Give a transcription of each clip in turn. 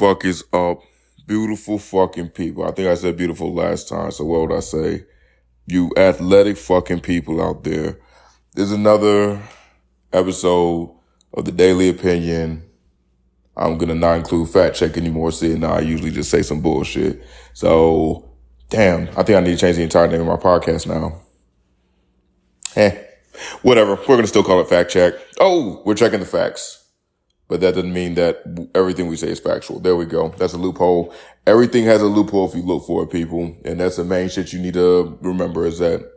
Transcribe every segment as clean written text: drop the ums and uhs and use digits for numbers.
fuck is up, beautiful fucking people? I think I said beautiful last time, so what would I say? You athletic fucking people out there. There's another episode of the Daily Opinion. I'm going to not include fact check anymore, seeing I usually just say some bullshit. So, damn, I think I need to change the entire name of my podcast now. Whatever. We're going to still call it fact check. Oh, we're checking the facts. But that doesn't mean that everything we say is factual. There we go. That's a loophole. Everything has a loophole if you look for it, people. And that's the main shit you need to remember is that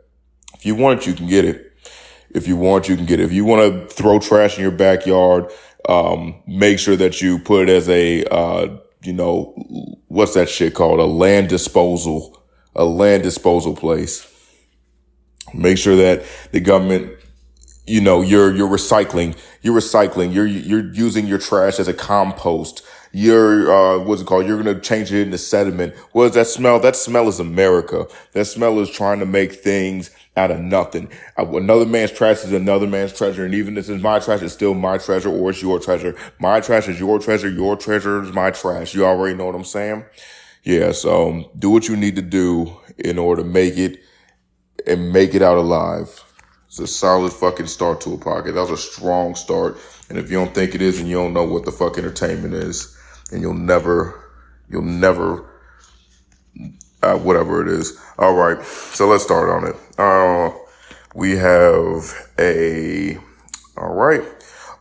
if you want it, you can get it. If you want, you can get it. If you want to throw trash in your backyard, make sure that you put it as a, what's that shit called? A land disposal place. Make sure that the government, you're recycling, you're using your trash as a compost. What's it called? You're going to change it into sediment. What does that smell? That smell is America. That smell is trying to make things out of nothing. Another man's trash is another man's treasure. And even if it's my trash, it's still my treasure or it's your treasure. My trash is your treasure. Your treasure is my trash. You already know what I'm saying? Yeah. So do what you need to do in order to make it and make it out alive. It's a solid fucking start to a podcast. That was a strong start. And if you don't think it is, and you don't know what the fuck entertainment is, and you'll never, whatever it is. All right. So let's start on it. We have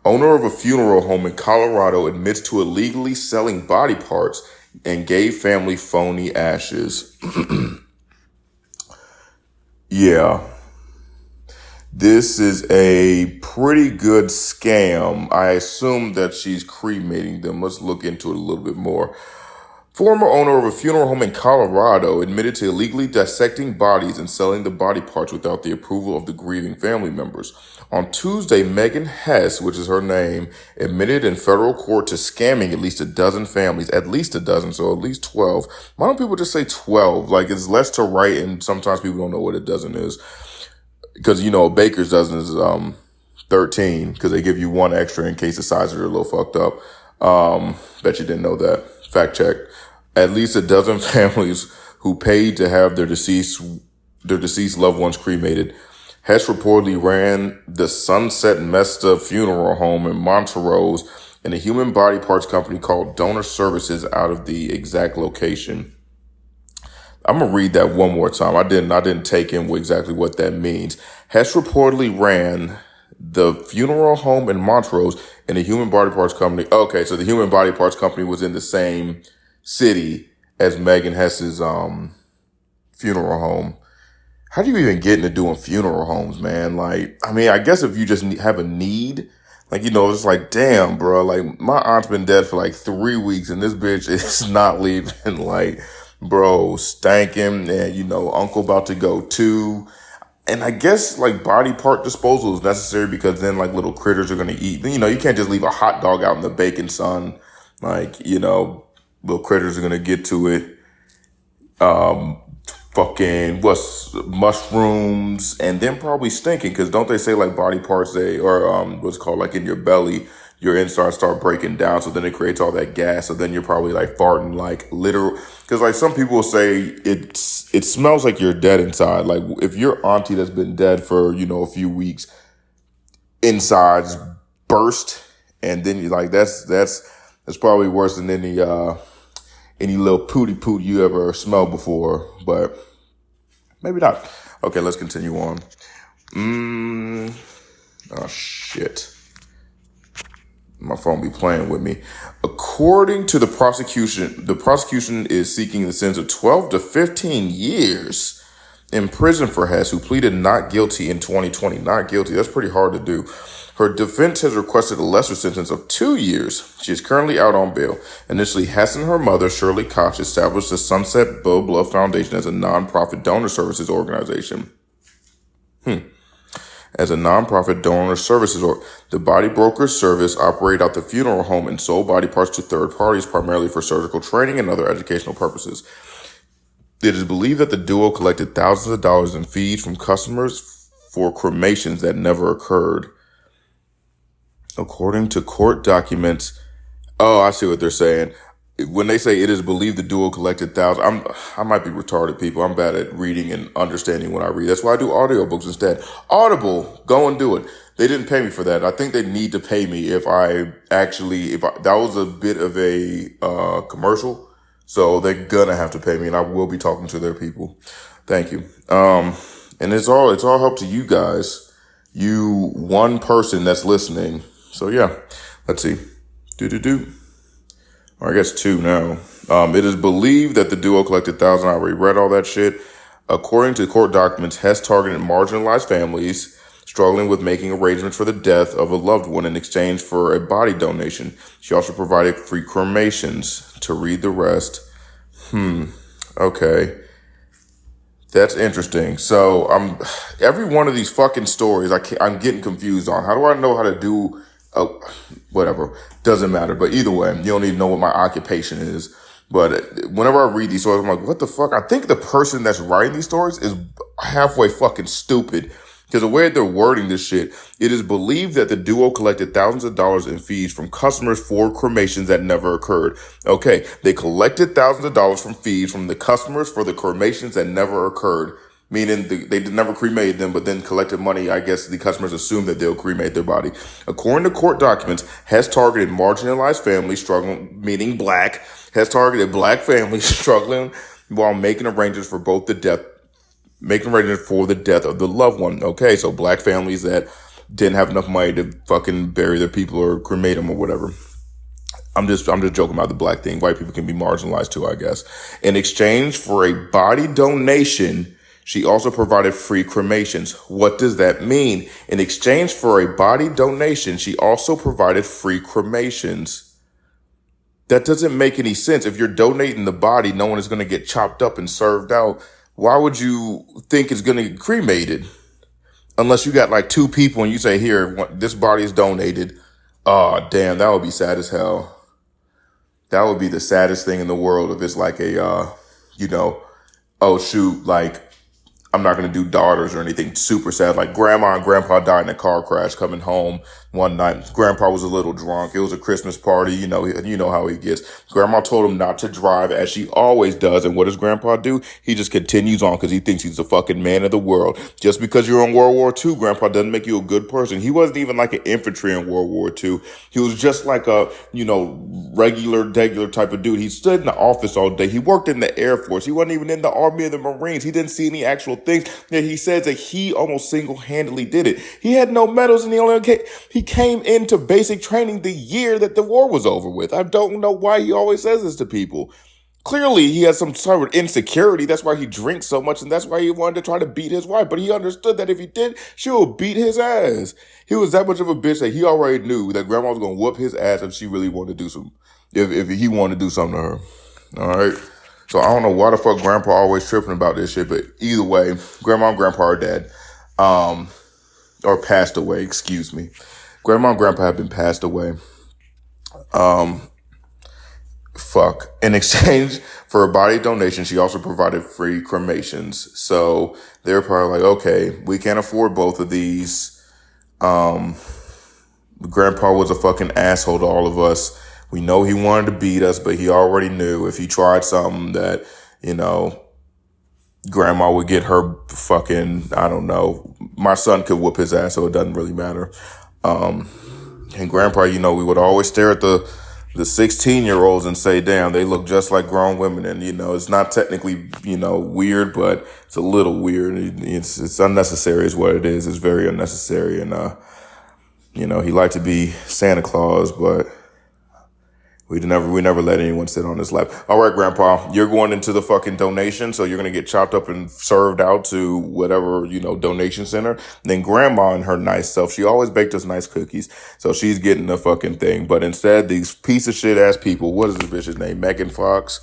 owner of a funeral home in Colorado admits to illegally selling body parts and gave family phony ashes. Yeah. This is a pretty good scam. I assume that she's cremating them. Let's look into it a little bit more. Former owner of a funeral home in Colorado admitted to illegally dissecting bodies and selling the body parts without the approval of the grieving family members. On Tuesday, Megan Hess, which is her name, admitted in federal court to scamming at least a dozen families, so at least 12. Why don't people just say 12? Like, it's less to write, and sometimes people don't know what a dozen is. Because, a baker's dozen is 13, because they give you one extra in case the sizes are a little fucked up. Bet you didn't know that. Fact check. At least a dozen families who paid to have their deceased loved ones cremated. Hess reportedly ran the Sunset Mesta Funeral Home in Montrose and a human body parts company called Donor Services out of the exact location. I'm going to read that one more time. I didn't take in exactly what that means. Hess reportedly ran the funeral home in Montrose and a human body parts company. Okay, so the human body parts company was in the same city as Megan Hess's funeral home. How do you even get into doing funeral homes, man? Like, I mean, I guess if you just have a need, it's like, damn, bro, like my aunt's been dead for like 3 weeks and this bitch is not leaving. Like, bro, stanking, and uncle about to go too. And I guess like body part disposal is necessary because then like little critters are going to eat. You can't just leave a hot dog out in the bacon sun. Like, little critters are going to get to it. Mushrooms, and then probably stinking. Cause don't they say like body parts, what's called like in your belly, your insides start breaking down. So then it creates all that gas. So then you're probably like farting, like literal. Cause like some people say it smells like you're dead inside. Like if your auntie that's been dead for, a few weeks, insides burst. And then you're like, that's probably worse than any little pooty poot you ever smelled before, but maybe not. Okay, let's continue on. Oh shit. My phone be playing with me. According to the prosecution is seeking the sentence of 12 to 15 years in prison for Hess, who pleaded not guilty in 2020. Not guilty. That's pretty hard to do. Her defense has requested a lesser sentence of 2 years. She is currently out on bail. Initially, Hess and her mother, Shirley Koch, established the Sunset Blah Foundation as a nonprofit donor services organization. As a nonprofit donor services, the body broker service operated out the funeral home and sold body parts to third parties, primarily for surgical training and other educational purposes. It is believed that the duo collected thousands of dollars in fees from customers for cremations that never occurred. According to court documents, oh, I see what they're saying. when they say it is believed the duo collected thousands, I might be retarded, people. I'm bad at reading and understanding when I read. That's why I do audiobooks instead. Audible, go and do it. They didn't pay me for that. I think they need to pay me if that was a bit of a commercial. So they're gonna have to pay me, and I will be talking to their people. Thank you. And it's all help to you guys, you one person that's listening. So yeah, let's see. Or I guess two now. It is believed that the duo collected thousands. I already read all that shit. According to court documents, Hess targeted marginalized families struggling with making arrangements for the death of a loved one in exchange for a body donation. She also provided free cremations. To read the rest. Okay. That's interesting. So every one of these fucking stories I'm getting confused on. How do I know how to do whatever? Doesn't matter. But either way, you don't even know what my occupation is. But whenever I read these stories, I'm like, what the fuck? I think the person that's writing these stories is halfway fucking stupid. Because the way they're wording this shit, it is believed that the duo collected thousands of dollars in fees from customers for cremations that never occurred. Okay, they collected thousands of dollars from fees from the customers for the cremations that never occurred. Meaning they never cremated them, but then collected money. I guess the customers assume that they'll cremate their body. According to court documents, Hess targeted marginalized families struggling, meaning black. Hess targeted black families struggling while making arrangements for the death of the loved one. Okay, so black families that didn't have enough money to fucking bury their people or cremate them or whatever. I'm just joking about the black thing. White people can be marginalized too, I guess. In exchange for a body donation, she also provided free cremations. What does that mean? In exchange for a body donation, she also provided free cremations. That doesn't make any sense. If you're donating the body, no one is going to get chopped up and served out. Why would you think it's going to get cremated? Unless you got like two people and you say, here, this body is donated. Oh, damn, that would be sad as hell. That would be the saddest thing in the world if it's like oh, shoot, like, I'm not going to do daughters or anything super sad. Like grandma and grandpa died in a car crash coming home one night. Grandpa was a little drunk. It was a Christmas party. You know how he gets. Grandma told him not to drive as she always does. And what does grandpa do? He just continues on because he thinks he's the fucking man of the world. Just because you're in World War II, grandpa doesn't make you a good person. He wasn't even like an infantry in World War II. He was just like a, regular type of dude. He stood in the office all day. He worked in the Air Force. He wasn't even in the Army or the Marines. He didn't see any actual things that he says that he almost single-handedly did it. He had no medals and he came into basic training the year that the war was over with. I don't know why he always says this to people. Clearly, he has some sort of insecurity. That's why he drinks so much, and that's why he wanted to try to beat his wife. But he understood that if he did, she would beat his ass. He was that much of a bitch that he already knew that grandma was going to whoop his ass if she really wanted to do something, if he wanted to do something to her. All right? So I don't know why the fuck grandpa always tripping about this shit, but either way, grandma and grandpa are dead. Or passed away, excuse me. Grandma and grandpa have been passed away. In exchange for a body donation, she also provided free cremations. So they're probably like, okay, we can't afford both of these. Grandpa was a fucking asshole to all of us. We know he wanted to beat us, but he already knew if he tried something that, grandma would get her fucking, I don't know, my son could whoop his ass, so it doesn't really matter. And grandpa, we would always stare at the 16-year-olds and say, damn, they look just like grown women. And, it's not technically, weird, but it's a little weird. It's unnecessary is what it is. It's very unnecessary. And, he liked to be Santa Claus, but we never let anyone sit on his lap. All right, grandpa, you're going into the fucking donation. So you're going to get chopped up and served out to whatever, donation center. Then grandma and her nice self, she always baked us nice cookies. So she's getting the fucking thing. But instead, these piece of shit ass people, what is this bitch's name? Megan Fox,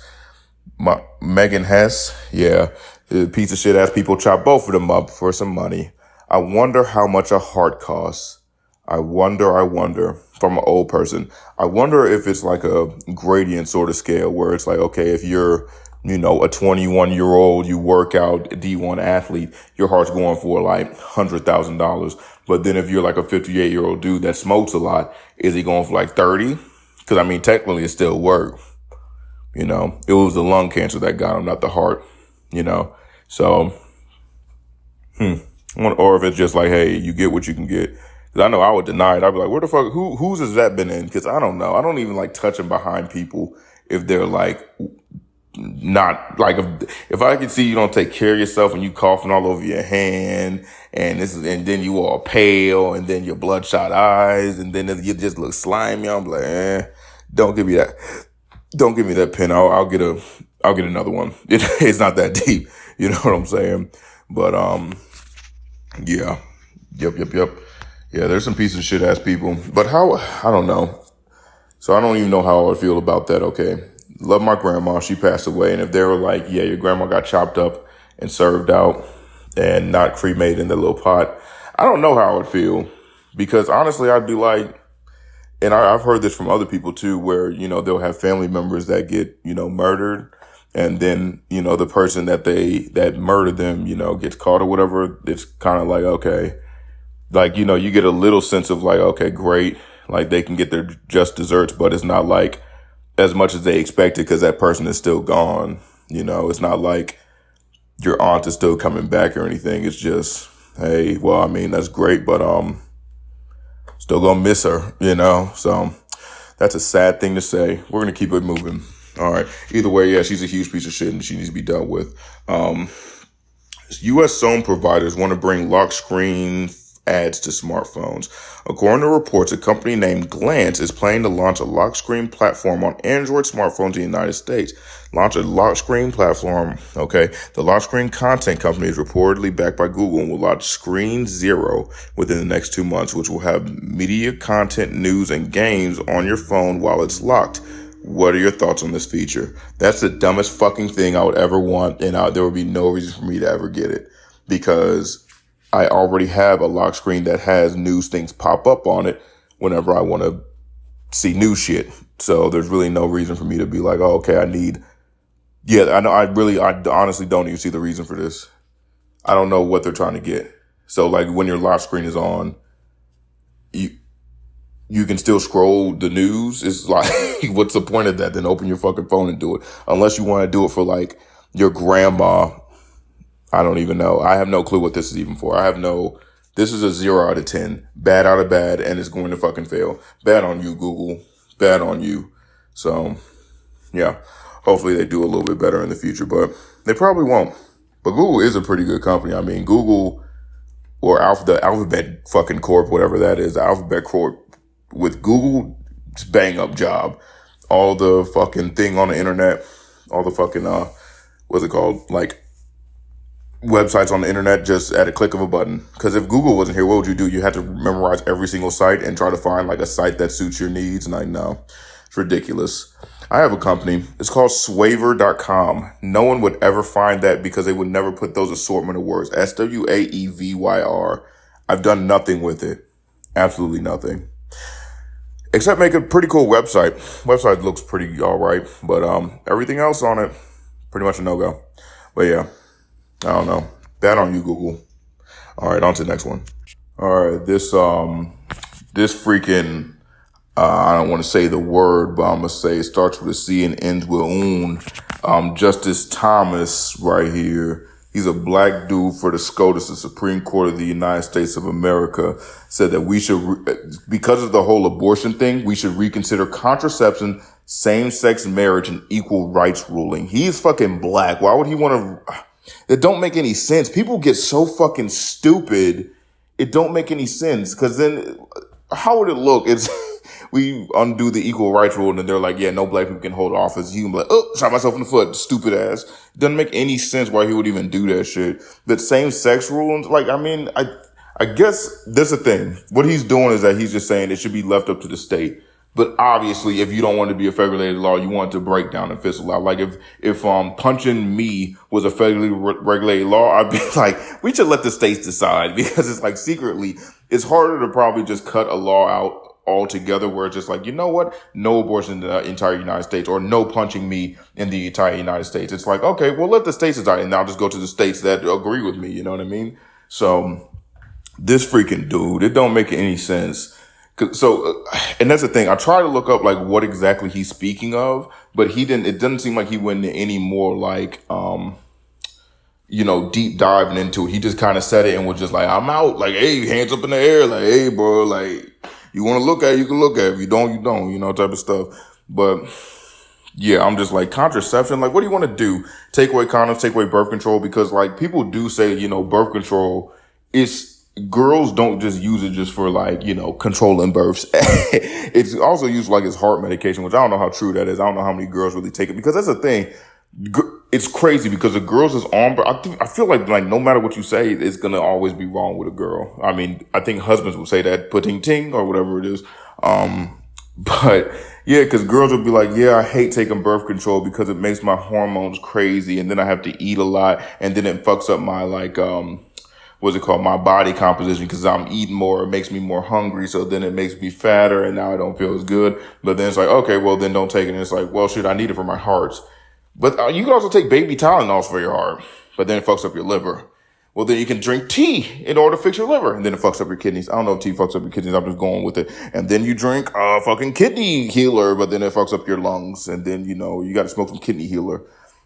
Megan Hess. Yeah. The piece of shit ass people chop both of them up for some money. I wonder how much a heart costs. I wonder, from an old person, I wonder if it's like a gradient sort of scale where it's like, okay, if you're, a 21-year-old, you work out, D1 athlete, your heart's going for like $100,000. But then if you're like a 58-year-old dude that smokes a lot, is he going for like 30? Because technically it still work. It was the lung cancer that got him, not the heart, So, or if it's just like, hey, you get what you can get. Because I know I would deny it. I'd be like, where the fuck, whose has that been in? Because I don't know. I don't even like touching behind people if they're like, not like if I can see you don't take care of yourself and you coughing all over your hand and then you all pale and then your bloodshot eyes and then you just look slimy. I'm like, don't give me that. Don't give me that pen. I'll get another one. It's not that deep. You know what I'm saying? But, yeah. Yep. Yeah, there's some piece of shit ass people, but I don't know. So I don't even know how I would feel about that. Okay. Love my grandma. She passed away. And if they were like, yeah, your grandma got chopped up and served out and not cremated in the little pot, I don't know how I would feel, because honestly, I'd be like, and I've heard this from other people too, where, they'll have family members that get, murdered. And then, the person that murdered them, gets caught or whatever. It's kind of like, okay, like, you get a little sense of like, okay, great. Like they can get their just desserts, but it's not like as much as they expected because that person is still gone. It's not like your aunt is still coming back or anything. It's just, hey, well, I mean, that's great, but, still gonna miss her, So that's a sad thing to say. We're going to keep it moving. All right. Either way, yeah, she's a huge piece of shit and she needs to be dealt with. U.S. phone providers want to bring lock screen ads to smartphones. According to reports, a company named Glance is planning to launch a lock screen platform on Android smartphones in the United States. Launch a lock screen platform. Okay. The lock screen content company is reportedly backed by Google and will launch Screen Zero within the next 2 months, which will have media, content, news, and games on your phone while it's locked. What are your thoughts on this feature? That's the dumbest fucking thing I would ever want, and there would be no reason for me to ever get it, because I already have a lock screen that has news things pop up on it whenever I want to see new shit. So there's really no reason for me to be like, oh, okay, I honestly don't even see the reason for this. I don't know what they're trying to get. So like when your lock screen is on, you can still scroll the news. It's like, what's the point of that? Then open your fucking phone and do it. Unless you want to do it for like your grandma. I don't even know. I have no clue what this is even for. This is a 0 out of 10. Bad out of bad, and it's going to fucking fail. Bad on you, Google. Bad on you. So, yeah. Hopefully they do a little bit better in the future, but they probably won't. But Google is a pretty good company. I mean, Google or the Alphabet fucking Corp, whatever that is, the Alphabet Corp with Google, it's a bang up job. All the fucking thing on the internet, all the fucking, what's it called? Like, websites on the internet just at a click of a button. Because if Google wasn't here, what would you do? You had to memorize every single site and try to find like a site that suits your needs. And I know it's ridiculous. I have a company. It's called Swaver.com. No one would ever find that because they would never put those assortment of words. SWAEVYR. I've done nothing with it. Absolutely nothing. Except make a pretty cool website. Website looks pretty all right. But everything else on it, pretty much a no-go. But yeah. I don't know. Bad on you, Google. All right, on to the next one. All right, this freaking, I don't want to say the word, but I'm going to say it starts with a C and ends with un. Justice Thomas right here. He's a black dude for the SCOTUS, the Supreme Court of the United States of America, said that we should, because of the whole abortion thing, we should reconsider contraception, same-sex marriage, and equal rights ruling. He's fucking black. Why would he want to... It don't make any sense. People get so fucking stupid. It don't make any sense. Cause then how would it look? It's, we undo the equal rights rule and then they're like, yeah, no black people can hold office. You can be like, oh, shot myself in the foot. Stupid ass. It doesn't make any sense why he would even do that shit. That same sex rule. Like, I mean, I guess that's the thing. What he's doing is that he's just saying it should be left up to the state. But obviously, if you don't want to be a federally law, you want it to break down and fizzle out. Like if punching me was a federally regulated law, I'd be like, we should let the states decide, because it's like secretly, it's harder to probably just cut a law out altogether where it's just like, you know what? No abortion in the entire United States, or no punching me in the entire United States. It's like, okay, well, let the states decide, and I'll just go to the states that agree with me. You know what I mean? So this freaking dude, it don't make any sense. And that's the thing. I try to look up like what exactly he's speaking of, but he didn't. It doesn't seem like he went into any more like deep diving into it. He just kind of said it and was just like, I'm out. Like, hey, hands up in the air. Like, hey, bro, like, you want to look at it, you can look at it. If you don't, you don't, type of stuff. But yeah, I'm just like, contraception. Like, what do you want to do? Take away condoms, take away birth control? Because like people do say, birth control is, girls don't just use it just for like, controlling births. It's also used like as heart medication, which I don't know how true that is. I don't know how many girls really take it, because that's the thing. It's crazy because the girls is on, but I feel like no matter what you say, it's gonna always be wrong with a girl. I mean, I think husbands will say that putting ting or whatever it is. But yeah, because girls will be like, yeah, I hate taking birth control because it makes my hormones crazy, and then I have to eat a lot, and then it fucks up my what's it called? My body composition, because I'm eating more. It makes me more hungry. So then it makes me fatter, and now I don't feel as good. But then it's like, okay, well then don't take it. And it's like, well, shit, I need it for my heart. But you can also take baby Tylenols for your heart, but then it fucks up your liver. Well, then you can drink tea in order to fix your liver, and then it fucks up your kidneys. I don't know if tea fucks up your kidneys. I'm just going with it. And then you drink a fucking kidney healer, but then it fucks up your lungs. And then, you got to smoke some kidney healer.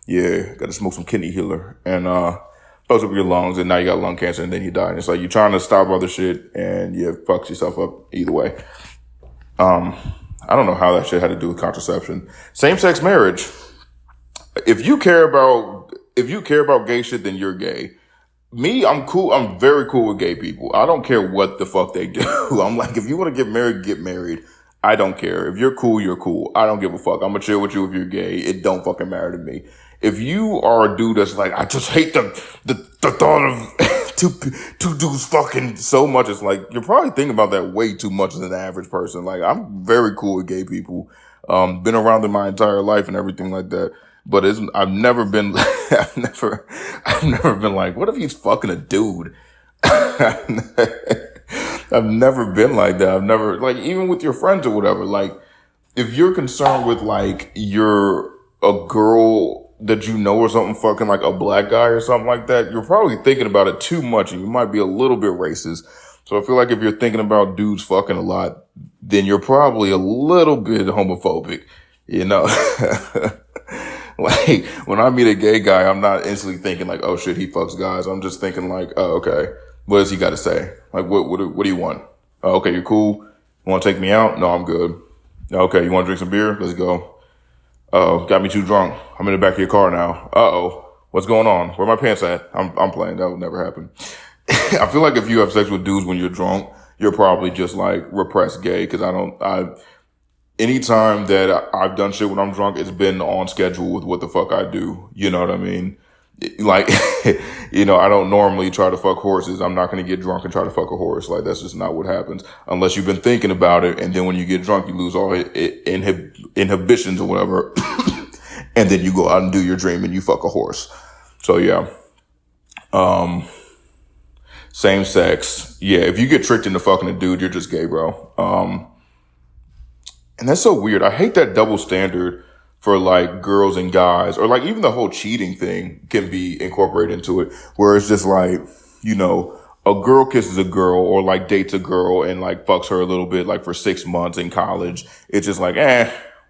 Yeah, got to smoke some kidney healer. And, fucks up your lungs, and now you got lung cancer, and then you die. And it's like you're trying to stop other shit, and you fucks yourself up either way. I don't know how that shit had to do with contraception. Same-sex marriage. If you care about gay shit, then you're gay. Me, I'm cool. I'm very cool with gay people. I don't care what the fuck they do. I'm like, if you want to get married, get married. I don't care. If you're cool, you're cool. I don't give a fuck. I'm gonna chill with you if you're gay. It don't fucking matter to me. If you are a dude that's like, I just hate the thought of two dudes fucking so much, it's like, you're probably thinking about that way too much than the average person. Like, I'm very cool with gay people. Been around them my entire life and everything like that. But I've never been like, what if he's fucking a dude? I've never been like that. I've never, like, even with your friends or whatever, like, if you're concerned with like, you're a girl that or something fucking like a black guy or something like that, you're probably thinking about it too much, and you might be a little bit racist. So I feel like if you're thinking about dudes fucking a lot, then you're probably a little bit homophobic, Like, when I meet a gay guy, I'm not instantly thinking like, oh shit, he fucks guys. I'm just thinking like, oh, okay, what does he got to say? Like, what do you want? Oh, okay, you're cool. You want to take me out? No, I'm good. Okay, you want to drink some beer? Let's go. Got me too drunk. I'm in the back of your car now. What's going on? Where my pants at? I'm playing. That would never happen. I feel like if you have sex with dudes when you're drunk, you're probably just like repressed gay. Cause anytime that I've done shit when I'm drunk, it's been on schedule with what the fuck I do. You know what I mean? Like, I don't normally try to fuck horses. I'm not going to get drunk and try to fuck a horse. Like, that's just not what happens unless you've been thinking about it. And then when you get drunk, you lose all inhibitions or whatever. And then you go out and do your dream and you fuck a horse. So yeah. Same sex. Yeah. If you get tricked into fucking a dude, you're just gay, bro. And that's so weird. I hate that double standard for like girls and guys, or like even the whole cheating thing can be incorporated into it, where it's just like, a girl kisses a girl or like dates a girl and like fucks her a little bit, like for 6 months in college. It's just like,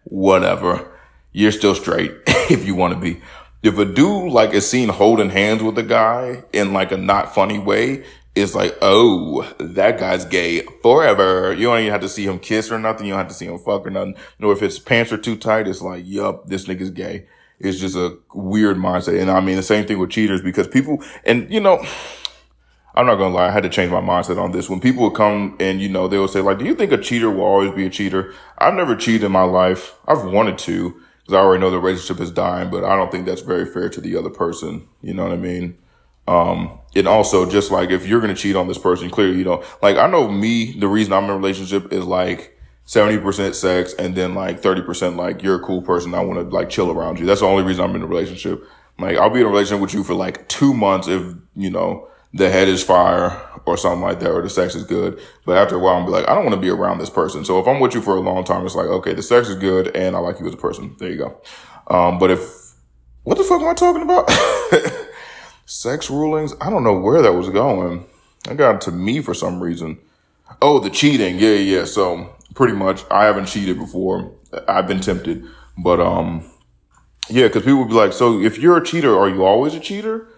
whatever. You're still straight if you want to be. If a dude like is seen holding hands with a guy in like a not funny way, it's like, oh, that guy's gay forever. You don't even have to see him kiss or nothing. You don't have to see him fuck or nothing. Nor if his pants are too tight, it's like, yup, this nigga's gay. It's just a weird mindset. And I mean, the same thing with cheaters, because people, and I'm not gonna lie, I had to change my mindset on this. When people would come and, they would say like, do you think a cheater will always be a cheater? I've never cheated in my life. I've wanted to, because I already know the relationship is dying, but I don't think that's very fair to the other person. You know what I mean? And also just like, if you're going to cheat on this person, clearly, like, I know me, the reason I'm in a relationship is like 70% sex and then like 30% like, you're a cool person. I want to like chill around you. That's the only reason I'm in a relationship. Like, I'll be in a relationship with you for like 2 months if, the head is fire or something like that, or the sex is good. But after a while, I'll be like, I don't want to be around this person. So if I'm with you for a long time, it's like, okay, the sex is good and I like you as a person. There you go. But what the fuck am I talking about? Sex rulings? I don't know where that was going. I got to me for some reason. Oh, the cheating. Yeah, yeah. So pretty much, I haven't cheated before. I've been tempted, but yeah, because people would be like, so if you're a cheater, are you always a cheater?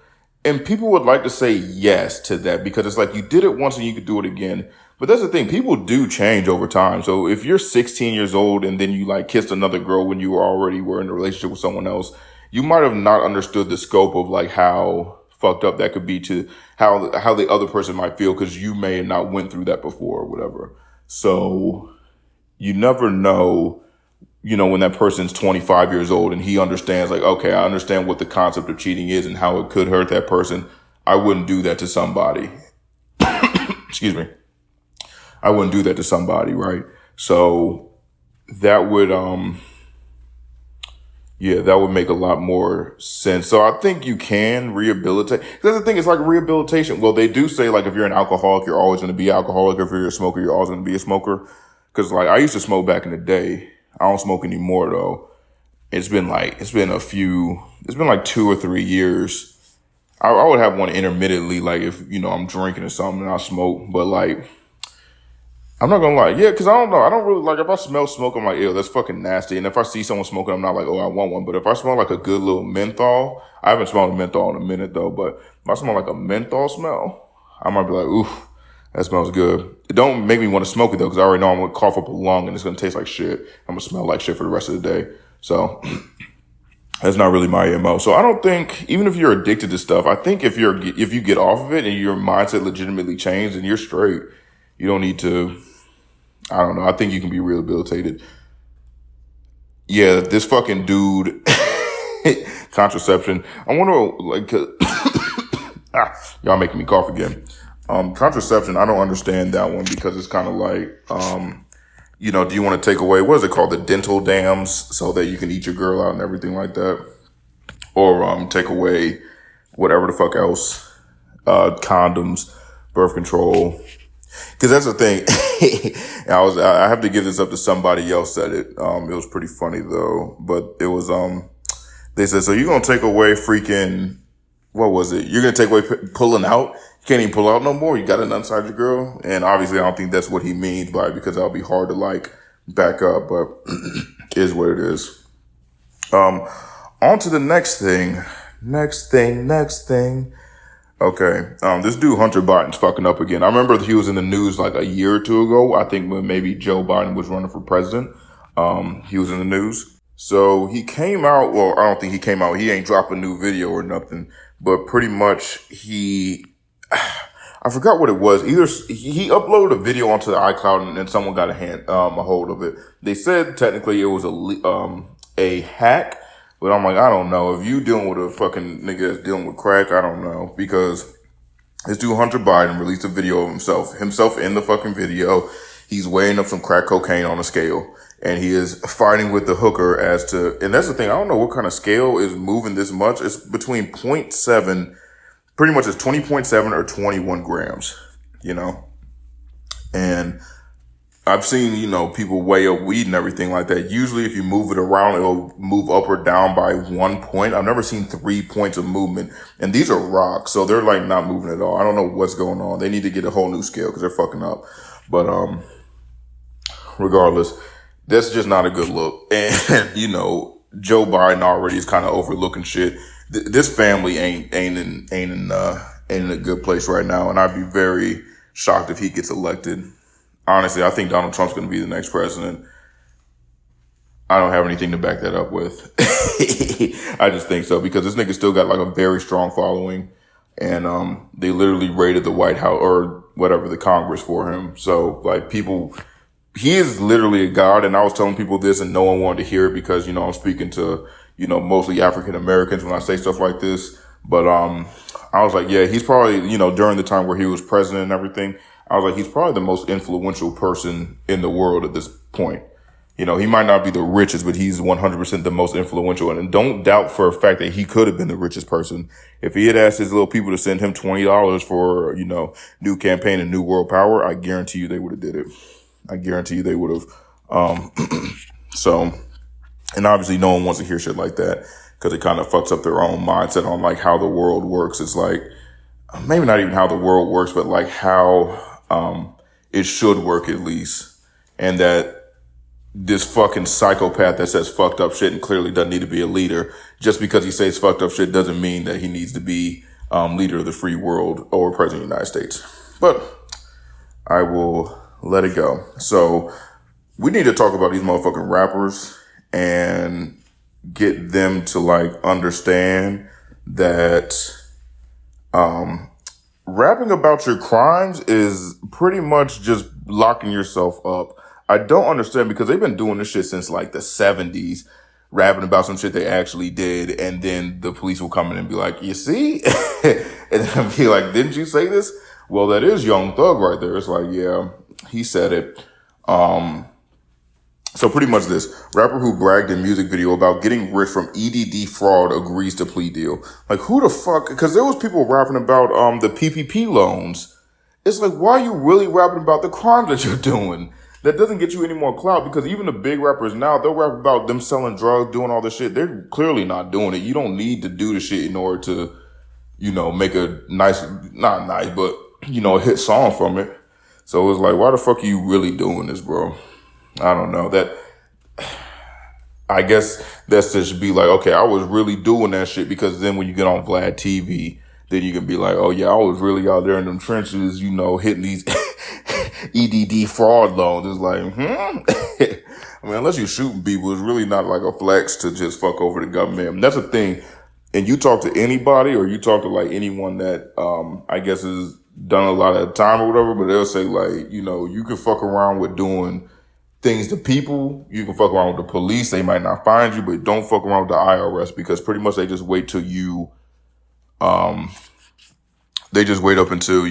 And people would like to say yes to that because it's like you did it once and you could do it again. But that's the thing. People do change over time. So if you're 16 years old and then you like kissed another girl when you were in a relationship with someone else, you might have not understood the scope of like how fucked up that could be to how the other person might feel because you may have not went through that before or whatever. So you never know, when that person's 25 years old and he understands like, okay, I understand what the concept of cheating is and how it could hurt that person. I wouldn't do that to somebody. Excuse me. I wouldn't do that to somebody, right? So that would, that would make a lot more sense. So I think you can rehabilitate. That's the thing. It's like rehabilitation. Well, they do say like if you're an alcoholic, you're always going to be an alcoholic. If you're a smoker, you're always going to be a smoker. Because like I used to smoke back in the day. I don't smoke anymore though. It's been like 2 or 3 years. I would have one intermittently, like if, I'm drinking or something and I smoke, but like, I'm not gonna lie. Yeah, because I don't know. I don't really like if I smell smoke, I'm like, ew, that's fucking nasty. And if I see someone smoking, I'm not like, oh, I want one. But if I smell like a good little menthol, I haven't smelled a menthol in a minute though, but if I smell like a menthol smell, I might be like, oof, that smells good. It don't make me want to smoke it though, because I already know I'm gonna cough up a lung and it's gonna taste like shit. I'm gonna smell like shit for the rest of the day. So that's not really my MO. So I don't think, even if you're addicted to stuff, I think if you get off of it and your mindset legitimately changed, then you're straight. You don't need to. I don't know. I think you can be rehabilitated. Yeah, this fucking dude, contraception. I want to like, y'all making me cough again. Contraception. I don't understand that one because it's kind of like, do you want to take away, what is it called? The dental dams so that you can eat your girl out and everything like that? Or, take away whatever the fuck else, condoms, birth control. Cause that's the thing. I have to give this up to somebody else said it. It was pretty funny though, but it was, they said, so you're going to take away freaking, what was it? You're going to take away pulling out. You can't even pull out no more. You got it inside your girl. And obviously I don't think that's what he means by it because that'll be hard to like back up, but is what it is. On to the next thing. Next thing. Okay. This dude, Hunter Biden's fucking up again. I remember he was in the news like a year or two ago. I think when maybe Joe Biden was running for president. He was in the news. So he came out. Well, I don't think he came out. He ain't dropped a new video or nothing, but pretty much I forgot what it was. Either he uploaded a video onto the iCloud and then someone got a hold of it. They said technically it was a hack. But I'm like, I don't know. If you dealing with a fucking nigga that's dealing with crack, I don't know. Because this dude, Hunter Biden, released a video of himself in the fucking video. He's weighing up some crack cocaine on a scale. And he is fighting with the hooker and that's the thing. I don't know what kind of scale is moving this much. It's between 0.7, pretty much it's 20.7 or 21 grams, And I've seen, people weigh up weed and everything like that. Usually if you move it around, it'll move up or down by 1 point. I've never seen 3 points of movement. And these are rocks, so they're like not moving at all. I don't know what's going on. They need to get a whole new scale because they're fucking up. But regardless, that's just not a good look. And, Joe Biden already is kind of overlooking shit. This family ain't in a good place right now. And I'd be very shocked if he gets elected. Honestly, I think Donald Trump's going to be the next president. I don't have anything to back that up with. I just think so because this nigga still got like a very strong following and, they literally raided the White House or whatever, the Congress for him. So like he is literally a god. And I was telling people this and no one wanted to hear it because, I'm speaking to, mostly African Americans when I say stuff like this. But, I was like, yeah, he's probably, during the time where he was president and everything, I was like, he's probably the most influential person in the world at this point. He might not be the richest, but he's 100% the most influential. And don't doubt for a fact that he could have been the richest person. If he had asked his little people to send him $20 for, new campaign and new world power, I guarantee you they would have did it. I guarantee you they would have. So, and obviously no one wants to hear shit like that because it kind of fucks up their own mindset on like how the world works. It's like, maybe not even how the world works, but like how, it should work at least. And that this fucking psychopath that says fucked up shit and clearly doesn't need to be a leader, just because he says fucked up shit doesn't mean that he needs to be leader of the free world or president of the United States. But I will let it go. So we need to talk about these motherfucking rappers and get them to like understand that rapping about your crimes is pretty much just locking yourself up. I don't understand, because they've been doing this shit since like the 70s, rapping about some shit they actually did, and then the police will come in and be like, you see? And then be like, didn't you say this? Well, that is Young Thug right there. It's like, yeah, he said it. So pretty much this rapper who bragged in music video about getting rich from EDD fraud agrees to plea deal. Like, who the fuck? Because there was people rapping about the PPP loans. It's like, why are you really rapping about the crimes that you're doing? That doesn't get you any more clout, because even the big rappers now, they'll rap about them selling drugs, doing all this shit. They're clearly not doing it. You don't need to do the shit in order to, you know, make a nice, not nice, but, you know, a hit song from it. So it's like, why the fuck are you really doing this, bro? I don't know. That, I guess that's just be like, okay, I was really doing that shit, because then when you get on Vlad TV, then you can be like, oh yeah, I was really out there in them trenches, you know, hitting these EDD fraud loans. It's like, I mean, unless you're shooting people, it's really not like a flex to just fuck over the government. And that's the thing. And you talk to anybody, or you talk to like anyone that, I guess has done a lot of time or whatever, but they'll say like, you know, you can fuck around with doing things to people. You can fuck around with the police. They might not find you, but don't fuck around with the IRS, because pretty much they just wait till you, they just wait up until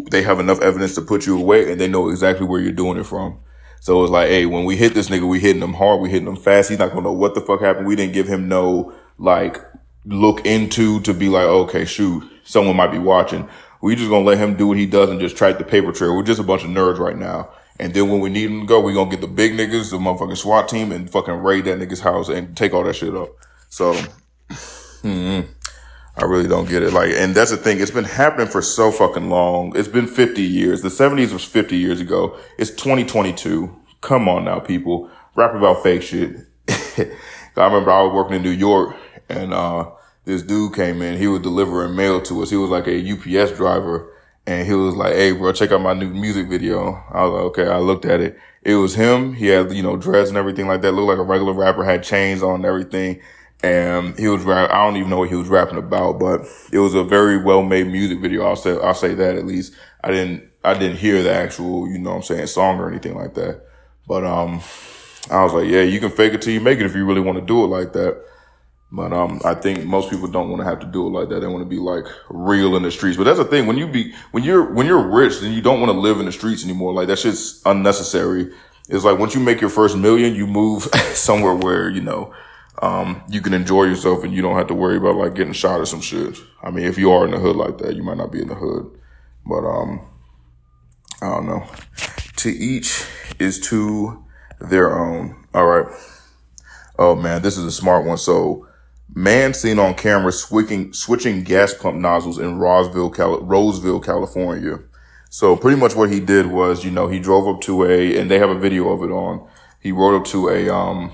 they have enough evidence to put you away, and they know exactly where you're doing it from. So it's like, hey, when we hit this nigga, we hitting him hard, we hitting him fast. He's not gonna know what the fuck happened. We didn't give him no like look into to be like, okay, shoot, someone might be watching. We just gonna let him do what he does and just track the paper trail. We're just a bunch of nerds right now. And then when we need him to go, we gonna get the big niggas, the motherfucking SWAT team, and fucking raid that nigga's house and take all that shit up. So, I really don't get it. Like, and that's the thing. It's been happening for so fucking long. It's been 50 years. The 70s was 50 years ago. It's 2022. Come on now, people. Rap about fake shit. I remember I was working in New York, and this dude came in. He was delivering mail to us. He was like a UPS driver. And he was like, hey, bro, check out my new music video. I was like, okay. I looked at it. It was him. He had, you know, dreads and everything like that. Looked like a regular rapper, had chains on and everything. And he was I don't even know what he was rapping about, but it was a very well-made music video. I'll say that at least. I didn't hear the actual, you know what I'm saying, song or anything like that. But, I was like, yeah, you can fake it till you make it if you really want to do it like that. But, I think most people don't want to have to do it like that. They want to be like real in the streets. But that's the thing. When you're rich, then you don't want to live in the streets anymore. Like, that shit's unnecessary. It's like, once you make your first million, you move somewhere where, you know, you can enjoy yourself and you don't have to worry about like getting shot or some shit. I mean, if you are in the hood like that, you might not be in the hood, but, I don't know. To each is to their own. All right. Oh man, this is a smart one. So, man seen on camera switching gas pump nozzles in Roseville, California. So pretty much what he did was, you know, he drove up to and they have a video of it on. He rode up to a,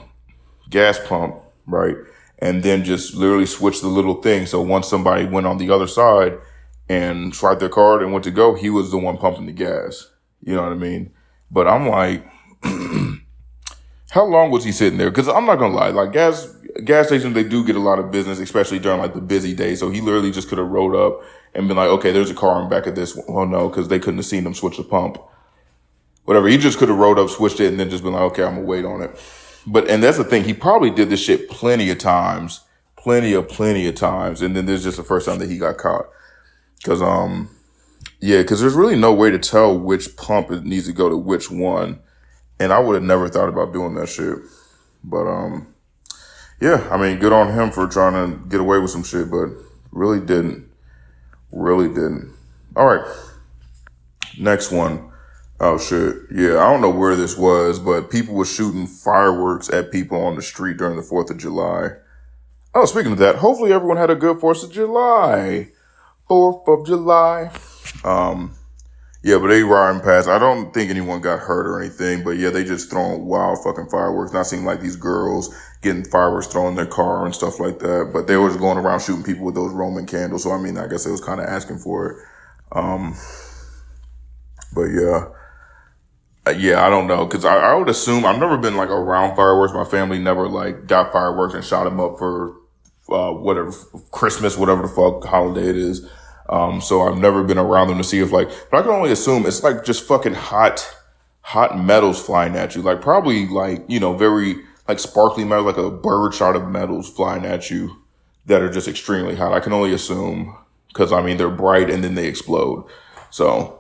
gas pump, right? And then just literally switched the little thing. So once somebody went on the other side and swiped their card and went to go, he was the one pumping the gas. You know what I mean? But I'm like, how long was he sitting there? Because I'm not gonna lie, like gas stations, they do get a lot of business, especially during like the busy days. So he literally just could have rode up and been like, okay, there's a car in back of this. Well, no, because they couldn't have seen him switch the pump. Whatever. He just could have rode up, switched it, and then just been like, okay, I'm gonna wait on it. And that's the thing. He probably did this shit plenty of times. And then there's just the first time that he got caught. Cause there's really no way to tell which pump it needs to go to which one. And I would have never thought about doing that shit. But, yeah, I mean, good on him for trying to get away with some shit, but really didn't. All right. Next one. Oh shit. Yeah, I don't know where this was, but people were shooting fireworks at people on the street during the 4th of July. Oh, speaking of that, hopefully everyone had a good 4th of July. 4th of July. Yeah, but they riding past. I don't think anyone got hurt or anything, but yeah, they just throwing wild fucking fireworks. Not seem like these girls getting fireworks thrown in their car and stuff like that, but they was going around shooting people with those Roman candles. So I mean, I guess it was kind of asking for it. But yeah. Yeah, I don't know, because I would assume I've never been like around fireworks. My family never like got fireworks and shot them up for whatever Christmas, whatever the fuck holiday it is. So I've never been around them to see if like, but I can only assume it's like just fucking hot metals flying at you, like probably like very like sparkly metal, like a bird shot of metals flying at you that are just extremely hot. I can only assume because I mean they're bright and then they explode. So.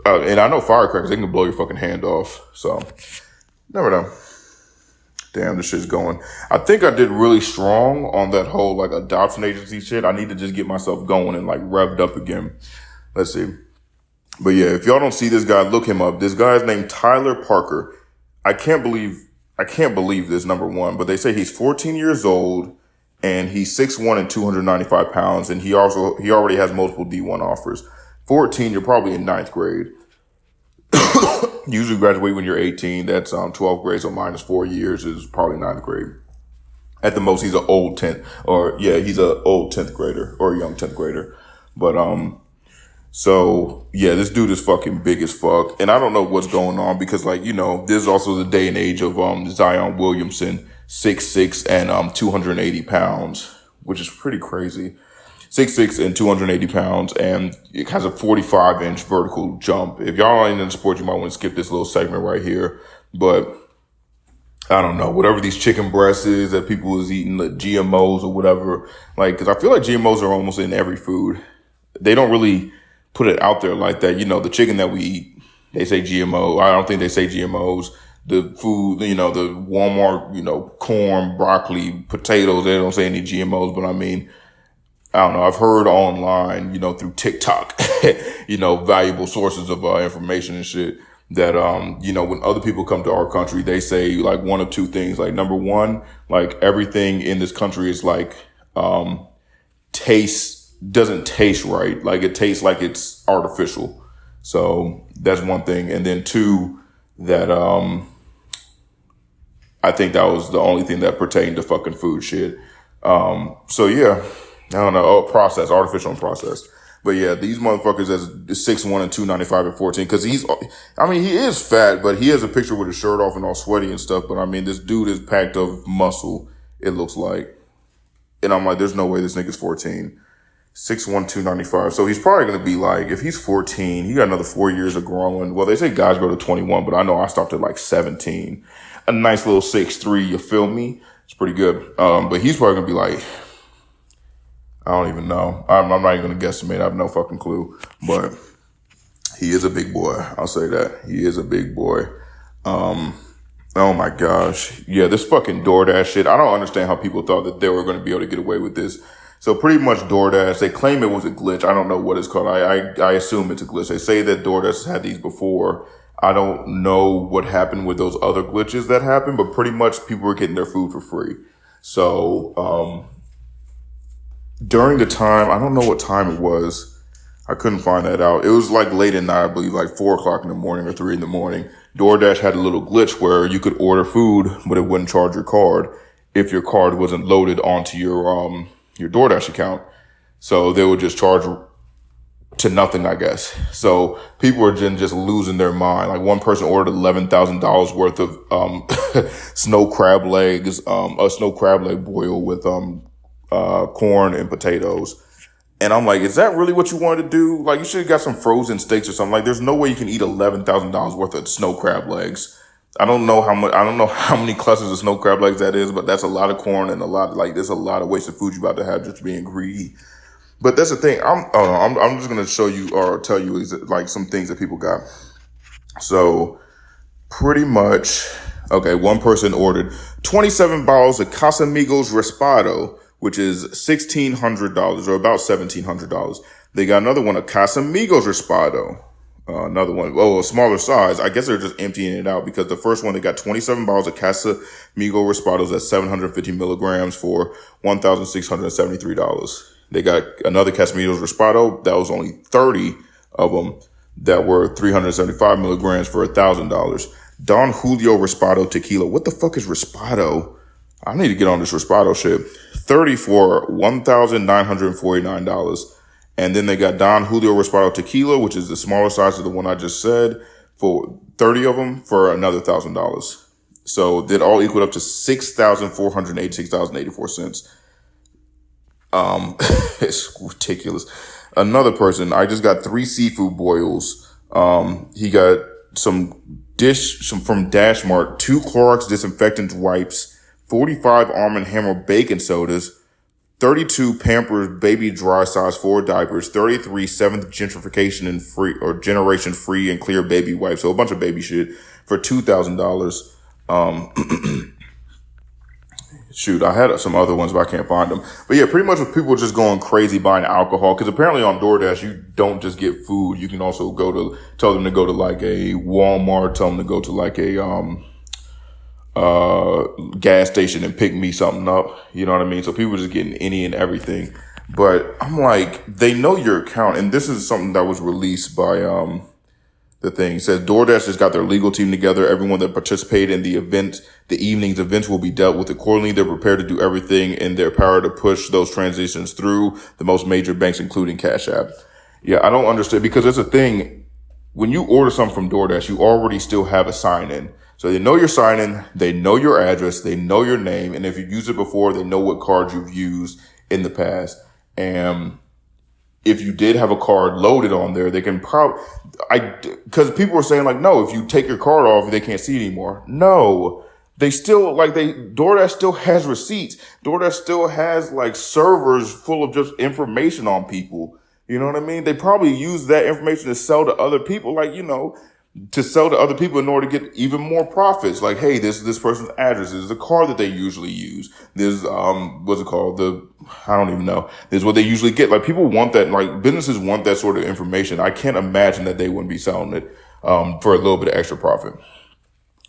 And I know firecrackers, they can blow your fucking hand off. So, never know. Damn, this shit's going. I think I did really strong on that whole, like, adoption agency shit. I need to just get myself going and, like, revved up again. Let's see. But, yeah, if y'all don't see this guy, look him up. This guy's named Tyler Parker. I can't believe this, number one. But they say he's 14 years old, and he's 6'1" and 295 pounds. And he already has multiple D1 offers. 14, you're probably in 9th grade. Usually graduate when you're 18. That's 12th grade, so minus 4 years is probably 9th grade. At the most, he's an old 10th, he's an old 10th grader or a young 10th grader. But so yeah, this dude is fucking big as fuck, and I don't know what's going on because this is also the day and age of Zion Williamson, 6'6" and 280 pounds, which is pretty crazy. 6'6" and 280 pounds, and it has a 45-inch vertical jump. If y'all ain't in the sport, you might want to skip this little segment right here. But I don't know, whatever these chicken breasts is that people is eating, the GMOs or whatever, like, because I feel like GMOs are almost in every food. They don't really put it out there like that. The chicken that we eat, they say GMO. I don't think they say GMOs. The food, the Walmart, corn, broccoli, potatoes, they don't say any GMOs, but I mean, I don't know. I've heard online, through TikTok, valuable sources of information and shit that, when other people come to our country, they say like one of two things. Like number one, like everything in this country is like, doesn't taste right. Like it tastes like it's artificial. So that's one thing. And then two, that, I think that was the only thing that pertained to fucking food shit. So yeah. I don't know. Processed, artificial and processed. But yeah, these motherfuckers as 6'1" and 295 and 14, cause he is fat, but he has a picture with his shirt off and all sweaty and stuff. But I mean, this dude is packed of muscle, it looks like. And I'm like, there's no way this nigga's 14. 6'1", 295. So he's probably going to be like, if he's 14, he got another 4 years of growing. Well, they say guys grow to 21, but I know I stopped at like 17. A nice little 6'3", you feel me? It's pretty good. But he's probably going to be like, I don't even know. I'm not even going to guesstimate. I have no fucking clue. But he is a big boy. I'll say that. He is a big boy. Oh my gosh. Yeah, this fucking DoorDash shit. I don't understand how people thought that they were going to be able to get away with this. So pretty much DoorDash, they claim it was a glitch. I don't know what it's called. I assume it's a glitch. They say that DoorDash has had these before. I don't know what happened with those other glitches that happened, but pretty much people were getting their food for free. So, during the time, I don't know what time it was. I couldn't find that out. It was like late at night, I believe, like 4:00 in the morning or 3 a.m. DoorDash had a little glitch where you could order food, but it wouldn't charge your card if your card wasn't loaded onto your DoorDash account. So they would just charge to nothing, I guess. So people were just losing their mind. Like one person ordered $11,000 worth of snow crab legs, a snow crab leg boil with corn and potatoes. And I'm like, is that really what you wanted to do? Like, you should have got some frozen steaks or something. Like, there's no way you can eat $11,000 worth of snow crab legs. I don't know how many clusters of snow crab legs that is, but that's a lot of corn and there's a lot of wasted food you're about to have just being greedy. But that's the thing. I'm just going to show you or tell you like some things that people got. So pretty much, okay, one person ordered 27 bottles of Casamigos Raspado, which is $1,600 or about $1,700. They got another one of Casamigos Raspado. Another one, a smaller size. I guess they're just emptying it out because the first one, they got 27 bottles of Casamigo Raspados at 750 milligrams for $1,673. They got another Casamigos Raspado that was only 30 of them. that were 375 milligrams for $1,000. Don Julio Raspado tequila. What the fuck is Raspado? I need to get on this Raspado shit. 30 for $1,949. And then they got Don Julio Raspado tequila, which is the smaller size of the one I just said, for 30 of them for another $1,000. So that all equaled up to $6,486.84. It's ridiculous. Another person, I just got 3 seafood boils. He got some from Dash Mart, 2 Clorox disinfectant wipes, 45 Arm & Hammer baking sodas, 32 Pampers Baby Dry Size 4 diapers, 33 7th gentrification and free or generation free and clear baby wipes. So a bunch of baby shit for $2,000. Shoot, I had some other ones, but I can't find them. But yeah, pretty much with people just going crazy buying alcohol, because apparently on DoorDash, you don't just get food. You can also tell them to go to like a Walmart, tell them to go to like a gas station and pick me something up. You know what I mean? So people are just getting any and everything. But I'm like, they know your account. And this is something that was released by the thing. It says DoorDash has got their legal team together. Everyone that participated in the evening's events will be dealt with accordingly. They're prepared to do everything in their power to push those transitions through the most major banks, including Cash App. Yeah, I don't understand, because it's a thing. When you order something from DoorDash, you already still have a sign-in. So they know your sign-in, they know your address, they know your name, and if you've used it before, they know what card you've used in the past. And if you did have a card loaded on there, they can because people were saying like, no, if you take your card off, they can't see it anymore. No, they still, DoorDash still has receipts. DoorDash still has like servers full of just information on people. You know what I mean? They probably use that information to sell to other people, to sell to other people in order to get even more profits. Like, hey, this person's address is the car that they usually use. This, what's it called? I don't even know. This is what they usually get. Like, people want that, like, businesses want that sort of information. I can't imagine that they wouldn't be selling it, for a little bit of extra profit.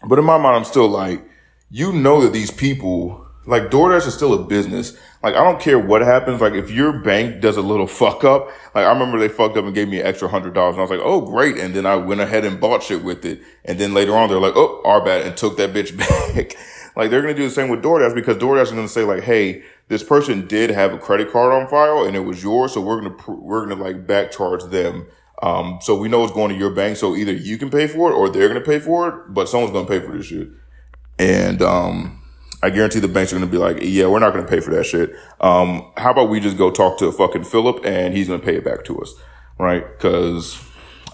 But in my mind, I'm still like, that these people, like, DoorDash is still a business. Like, I don't care what happens. Like, if your bank does a little fuck up, like, I remember they fucked up and gave me an extra $100. And I was like, oh, great. And then I went ahead and bought shit with it. And then later on, they're like, oh, our bad, and took that bitch back. Like, they're going to do the same with DoorDash, because DoorDash is going to say like, hey, this person did have a credit card on file and it was yours. So we're going to like back charge them. So we know it's going to your bank. So either you can pay for it or they're going to pay for it, but someone's going to pay for this shit. And, I guarantee the banks are going to be like, yeah, we're not going to pay for that shit. How about we just go talk to fucking Philip and he's going to pay it back to us, right? Because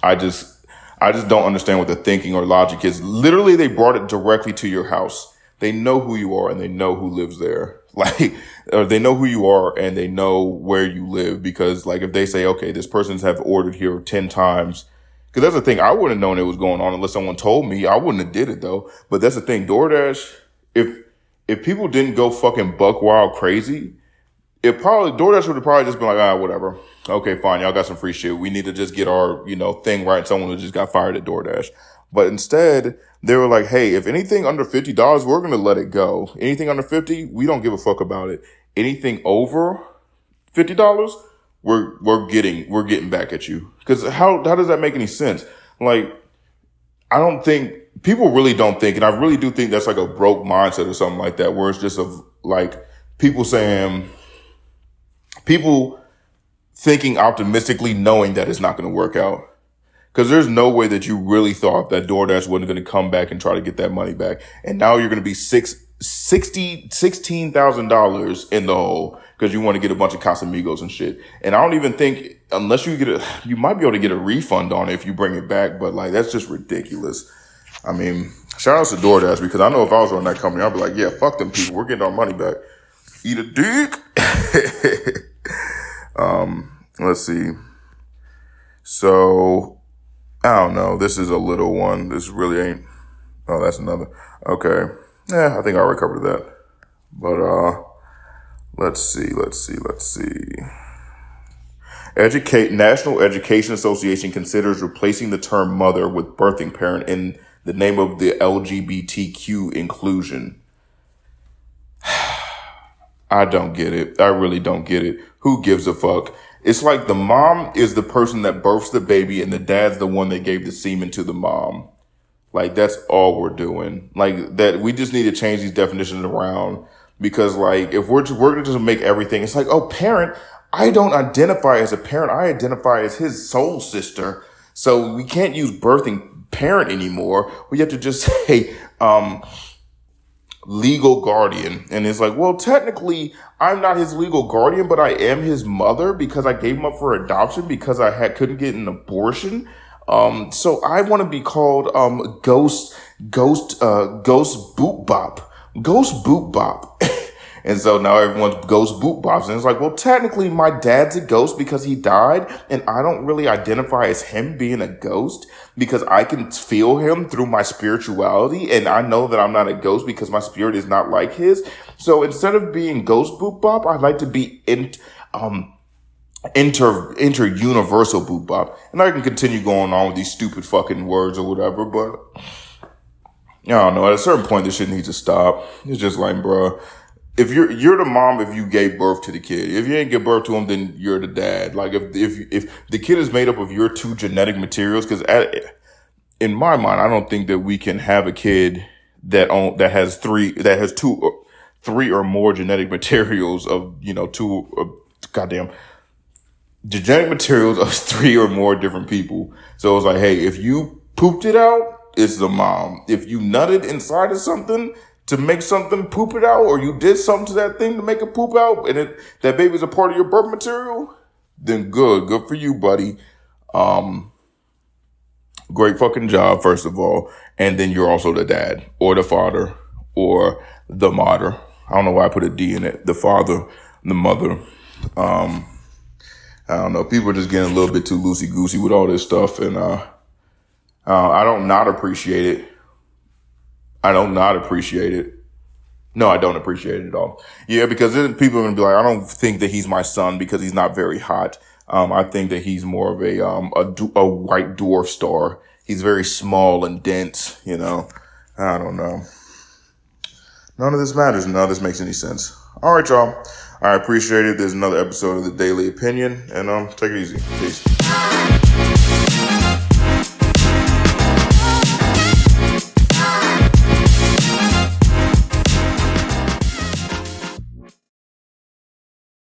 I just don't understand what the thinking or logic is. Literally, they brought it directly to your house. They know who you are and they know who lives there. Like, they know who you are and they know where you live, because like if they say, okay, this person's have ordered here 10 times. Because that's the thing. I wouldn't have known it was going on unless someone told me. I wouldn't have did it though. But that's the thing. DoorDash, if people didn't go fucking buck wild crazy, DoorDash would have probably just been like, whatever. Okay, fine. Y'all got some free shit. We need to just get our, thing right. And someone who just got fired at DoorDash. But instead, they were like, hey, if anything under $50, we're going to let it go. Anything under 50, we don't give a fuck about it. Anything over $50, we're getting back at you. Because how does that make any sense? Like, I don't think, people really don't think, and I really do think that's like a broke mindset or something like that, where it's just people thinking optimistically, knowing that it's not going to work out. Because there's no way that you really thought that DoorDash wasn't going to come back and try to get that money back. And now you're going to be $16,000 in the hole because you want to get a bunch of Casamigos and shit. And I don't even think, unless you might be able to get a refund on it if you bring it back. But like, that's just ridiculous. I mean, shout out to DoorDash, because I know if I was running that company, I'd be like, yeah, fuck them people. We're getting our money back. Eat a dick. Let's see. So, I don't know. This is a little one. This really ain't. Oh, that's another. Okay. Yeah, I think I already covered that. But, let's see. National Education Association considers replacing the term mother with birthing parent in the name of the LGBTQ inclusion. I don't get it. I really don't get it. Who gives a fuck? It's like the mom is the person that births the baby and the dad's the one that gave the semen to the mom. Like, that's all we're doing. Like, that we just need to change these definitions around, because, like, if we're going to just make everything, it's like, oh, parent, I don't identify as a parent. I identify as his soul sister. So we can't use birthing parent anymore. We have to just say, legal guardian. And it's like, well, technically I'm not his legal guardian, but I am his mother because I gave him up for adoption because I couldn't get an abortion. So I want to be called Ghost Boot Bop. Ghost Boot Bop. And so now everyone's Ghost Boot Bops. And it's like, well, technically my dad's a ghost because he died, and I don't really identify as him being a ghost because I can feel him through my spirituality, and I know that I'm not a ghost because my spirit is not like his. So instead of being Ghost Boot Bop, I'd like to be inter-universal Boot Bop. And I can continue going on with these stupid fucking words or whatever, but I don't know. At a certain point, this shit needs to stop. It's just like, bruh, if you're the mom, if you gave birth to the kid. If you ain't give birth to him, then you're the dad. Like, if the kid is made up of your two genetic materials, because in my mind, I don't think that we can have a kid that has three or more genetic materials of, genetic materials of 3 or more different people. So it's like, hey, if you pooped it out, it's the mom. If you nutted inside of something to make something poop it out, or you did something to that thing to make it poop out, and that baby's a part of your birth material, then good for you, buddy. Great fucking job, first of all. And then you're also the dad, or the father, or the mother. I don't know why I put a D in it. The father, the mother. I don't know. People are just getting a little bit too loosey-goosey with all this stuff, and I don't not appreciate it. I don't not appreciate it. No, I don't appreciate it at all. Yeah, because then people are going to be like, I don't think that he's my son because he's not very hot. I think that he's more of a white dwarf star. He's very small and dense, I don't know. None of this matters. None of this makes any sense. All right, y'all. I appreciate it. There's another episode of the Daily Opinion, and take it easy. Peace.